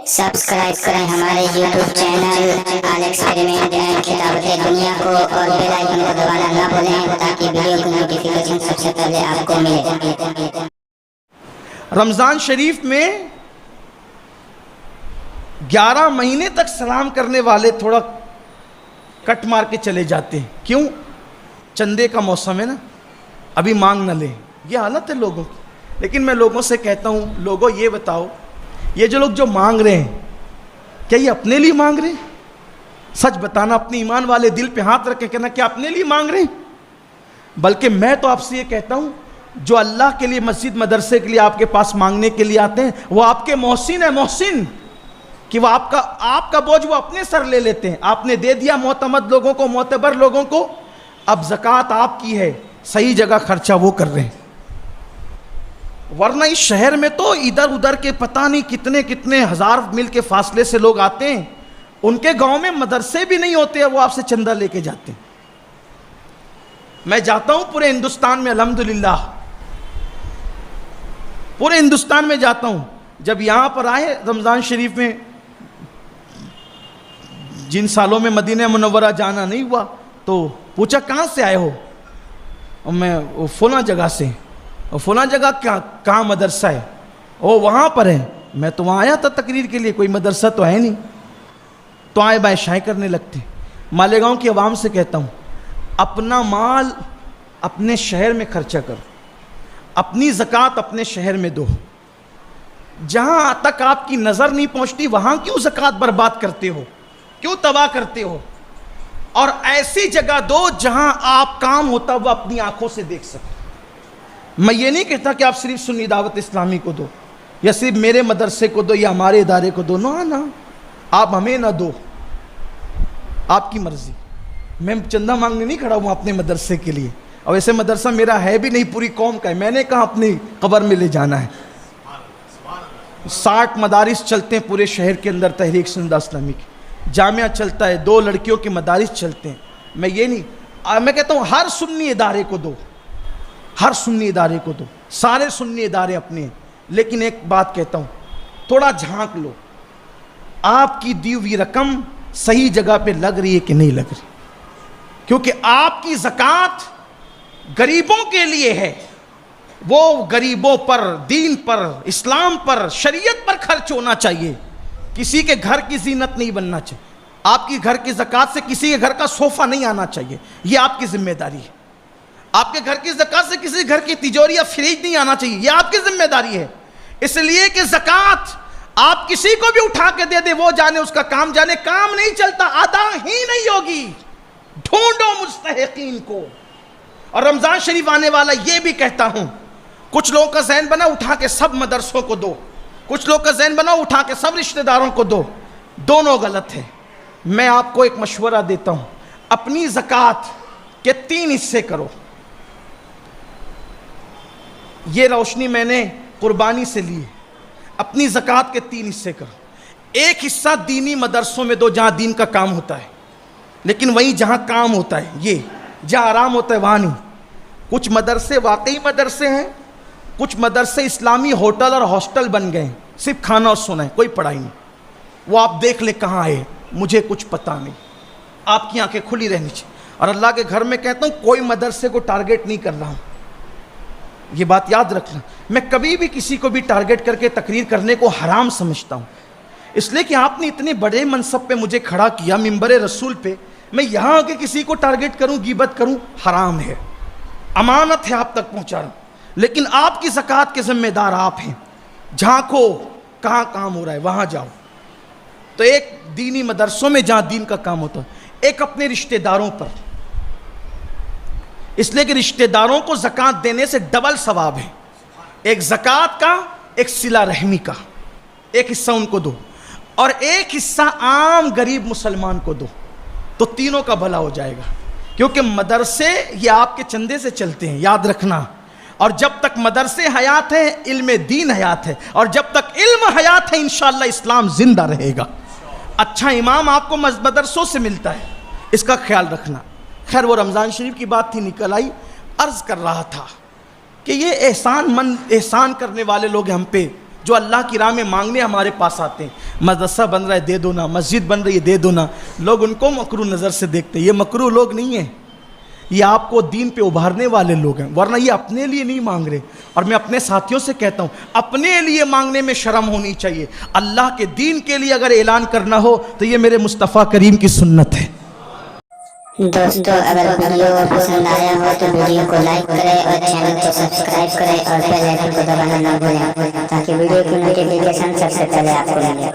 Subscribe کریں ہمارے YouTube channel all experiment and کتابت دنیا کو، اور بیل آئیکن کو دبانا نہ بھولیں تاکہ ویڈیو کی نوٹیفیکیشن سب سے پہلے آپ کو ملے۔ رمضان شریف میں 11 مہینے تک سلام کرنے والے تھوڑا کٹ مار کے چلے جاتے ہیں۔ کیوں؟ چندے کا موسم ہے نا، ابھی مانگ نہ لیں، یہ حالت ہے لوگوں کی۔ لیکن میں لوگوں سے کہتا ہوں، لوگوں یہ بتاؤ، یہ جو لوگ جو مانگ رہے ہیں کیا یہ اپنے لیے مانگ رہے ہیں؟ سچ بتانا، اپنے ایمان والے دل پہ ہاتھ رکھ کے کہنا کیا اپنے لیے مانگ رہے ہیں؟ بلکہ میں تو آپ سے یہ کہتا ہوں، جو اللہ کے لیے مسجد مدرسے کے لیے آپ کے پاس مانگنے کے لیے آتے ہیں وہ آپ کے محسن ہیں، محسن، کہ وہ آپ کا بوجھ وہ اپنے سر لے لیتے ہیں۔ آپ نے دے دیا معتمد لوگوں کو، معتبر لوگوں کو، اب زکوٰۃ آپ کی ہے، صحیح جگہ خرچہ وہ کر رہے ہیں۔ ورنہ اس شہر میں تو ادھر ادھر کے پتہ نہیں کتنے کتنے ہزار میل کے فاصلے سے لوگ آتے ہیں، ان کے گاؤں میں مدرسے بھی نہیں ہوتے ہیں، وہ آپ سے چندہ لے کے جاتے ہیں۔ میں جاتا ہوں پورے ہندوستان میں، الحمدللہ پورے ہندوستان میں جاتا ہوں۔ جب یہاں پر آئے رمضان شریف میں، جن سالوں میں مدینہ منورہ جانا نہیں ہوا، تو پوچھا کہاں سے آئے ہو؟ اور میں فلاں جگہ سے۔ اور فلاں جگہ کہاں مدرسہ ہے؟ وہ وہاں پر ہے۔ میں تو وہاں آیا تھا تقریر کے لیے، کوئی مدرسہ تو ہے نہیں۔ تو آئے بائیں شائیں کرنے لگتے۔ مالیگاؤں کی عوام سے کہتا ہوں، اپنا مال اپنے شہر میں خرچہ کرو، اپنی زکوٰۃ اپنے شہر میں دو۔ جہاں تک آپ کی نظر نہیں پہنچتی وہاں کیوں زکوٰۃ برباد کرتے ہو، کیوں تباہ کرتے ہو؟ اور ایسی جگہ دو جہاں آپ کام ہوتا وہ اپنی آنکھوں سے دیکھ سکتے۔ میں یہ نہیں کہتا کہ آپ صرف سنی دعوت اسلامی کو دو، یا صرف میرے مدرسے کو دو، یا ہمارے ادارے کو دو، نہ آپ ہمیں نہ دو، آپ کی مرضی۔ میں چندہ مانگنے نہیں کھڑا ہوں اپنے مدرسے کے لیے، اور ایسے مدرسہ میرا ہے بھی نہیں، پوری قوم کا ہے۔ میں نے کہا اپنی قبر میں لے جانا ہے۔ 60 مدارس چلتے ہیں پورے شہر کے اندر، تحریک سنی دعوت اسلامی کی جامعہ چلتا ہے، 2 لڑکیوں کے مدارس چلتے ہیں۔ میں یہ نہیں، میں کہتا ہوں ہر سنی ادارے کو دو، ہر سنی ادارے کو دو، سارے سنی ادارے اپنے ہیں۔ لیکن ایک بات کہتا ہوں، تھوڑا جھانک لو، آپ کی دی ہوئی رقم صحیح جگہ پہ لگ رہی ہے کہ نہیں لگ رہی، کیونکہ آپ کی زکوٰۃ غریبوں کے لیے ہے۔ وہ غریبوں پر، دین پر، اسلام پر، شریعت پر خرچ ہونا چاہیے۔ کسی کے گھر کی زینت نہیں بننا چاہیے۔ آپ کی گھر کی زکوٰۃ سے کسی کے گھر کا صوفہ نہیں آنا چاہیے، یہ آپ کی ذمہ داری ہے۔ آپ کے گھر کی زکوٰۃ سے کسی گھر کی تجوری یا فریج نہیں آنا چاہیے، یہ آپ کی ذمہ داری ہے۔ اس لیے کہ زکوٰۃ آپ کسی کو بھی اٹھا کے دے دے، وہ جانے اس کا کام جانے، کام نہیں چلتا، ادا ہی نہیں ہوگی۔ ڈھونڈو مستحقین کو۔ اور رمضان شریف آنے والا، یہ بھی کہتا ہوں، کچھ لوگوں کا ذہن بنا اٹھا کے سب مدرسوں کو دو، کچھ لوگ کا ذہن بنا اٹھا کے سب رشتہ داروں کو دو، دونوں غلط ہے۔ میں آپ کو ایک مشورہ دیتا ہوں، اپنی زکوٰۃ کے 3 حصے کرو۔ یہ روشنی میں نے قربانی سے لی ہے۔ اپنی زکوٰۃ کے 3 حصے کرو۔ ایک حصہ دینی مدرسوں میں دو جہاں دین کا کام ہوتا ہے، لیکن وہیں جہاں کام ہوتا ہے، یہ جہاں آرام ہوتا ہے وہاں نہیں۔ کچھ مدرسے واقعی مدرسے ہیں، کچھ مدرسے اسلامی ہوٹل اور ہاسٹل بن گئے ہیں، صرف کھانا اور سونا ہے، کوئی پڑھائی نہیں۔ وہ آپ دیکھ لیں کہاں ہے، مجھے کچھ پتہ نہیں۔ آپ کی آنکھیں کھلی رہنی چاہیے۔ اور اللہ کے گھر میں کہتا ہوں، کوئی مدرسے کو ٹارگٹ نہیں کر رہا ہوں، یہ بات یاد رکھنا۔ میں کبھی بھی کسی کو بھی ٹارگٹ کر کے تقریر کرنے کو حرام سمجھتا ہوں، اس لیے کہ آپ نے اتنے بڑے منصب پہ مجھے کھڑا کیا، منبر رسول پہ، میں یہاں آ کے کسی کو ٹارگٹ کروں، غیبت کروں، حرام ہے۔ امانت ہے آپ تک پہنچا رہا ہوں، لیکن آپ کی زکوٰۃ کے ذمہ دار آپ ہیں۔ جھانکو کہاں کام ہو رہا ہے، وہاں جاؤ۔ تو ایک دینی مدرسوں میں جہاں دین کا کام ہوتا ہے، ایک اپنے رشتہ داروں پر، اس لیے کہ رشتہ داروں کو زکوٰۃ دینے سے ڈبل ثواب ہے۔ ایک زکوٰۃ کا، ایک صلہ رحمی کا، ایک حصہ ان کو دو، اور ایک حصہ عام غریب مسلمان کو دو، تو تینوں کا بھلا ہو جائے گا۔ کیونکہ مدرسے یہ آپ کے چندے سے چلتے ہیں، یاد رکھنا۔ اور جب تک مدرسے حیات ہیں، علم دین حیات ہے، اور جب تک علم حیات ہے انشاءاللہ اسلام زندہ رہے گا۔ اچھا امام آپ کو مدرسوں سے ملتا ہے، اس کا خیال رکھنا۔ خیر وہ رمضان شریف کی بات تھی، نکل آئی۔ عرض کر رہا تھا کہ یہ احسان کرنے والے لوگ ہم پہ، جو اللہ کی راہ میں مانگنے ہمارے پاس آتے ہیں. مدرسہ بن رہا ہے دے دو نا, مسجد بن رہی ہے دے دو نا. لوگ ان کو مکروہ نظر سے دیکھتے ہیں. یہ مکروہ لوگ نہیں ہیں, یہ آپ کو دین پہ ابھارنے والے لوگ ہیں, ورنہ یہ اپنے لیے نہیں مانگ رہے. اور میں اپنے ساتھیوں سے کہتا ہوں اپنے لیے مانگنے میں شرم ہونی چاہیے. اللہ کے دین کے لیے اگر اعلان کرنا ہو تو یہ میرے مصطفیٰ کریم کی سنت ہے. دوستو اگر ویڈیو پسند آیا ہو تو ویڈیو کو لائک کریں اور چینل کو سبسکرائب کریں اور بیل آئیکن کو دبانا نہ بھولیں تاکہ ویڈیو کی نوٹیفیکیشن سب سے پہلے آپ کو ملے.